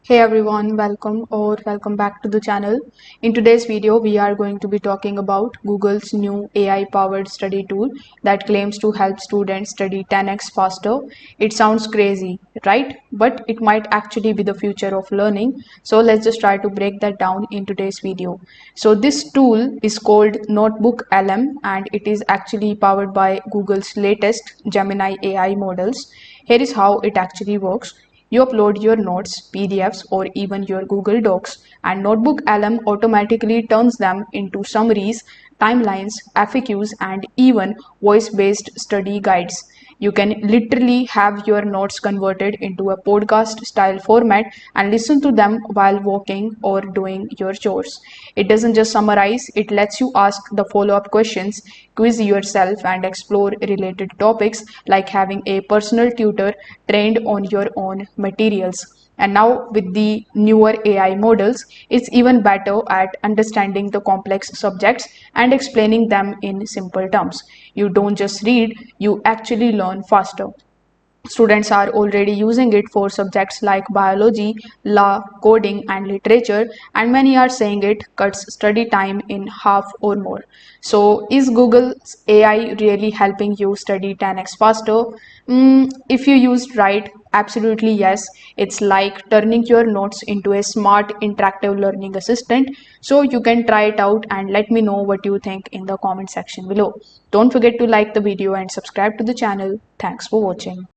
Hey everyone, welcome back to the channel. In today's video, we are going to be talking about Google's new AI powered study tool that claims to help students study 10x faster. It sounds crazy, right? But it might actually be the future of learning. So let's just try to break that down in today's video. So this tool is called notebooklm and it is actually powered by Google's latest Gemini AI models. Here is how it actually works. You upload your notes, PDFs, or even your Google Docs, and notebooklm automatically turns them into summaries, timelines, FAQs, and even voice-based study guides. You can literally have your notes converted into a podcast style format and listen to them while walking or doing your chores. It doesn't just summarize, it lets you ask the follow-up questions, quiz yourself, and explore related topics like having a personal tutor trained on your own materials. And now with the newer AI models, it's even better at understanding the complex subjects and explaining them in simple terms. You don't just read, you actually learn faster. Students are already using it for subjects like biology, law, coding, and literature, and many are saying it cuts study time in half or more. So, is Google's AI really helping you study 10x faster? If you used right, absolutely yes. It's like turning your notes into a smart, interactive learning assistant. So, you can try it out and let me know what you think in the comment section below. Don't forget to like the video and subscribe to the channel. Thanks for watching.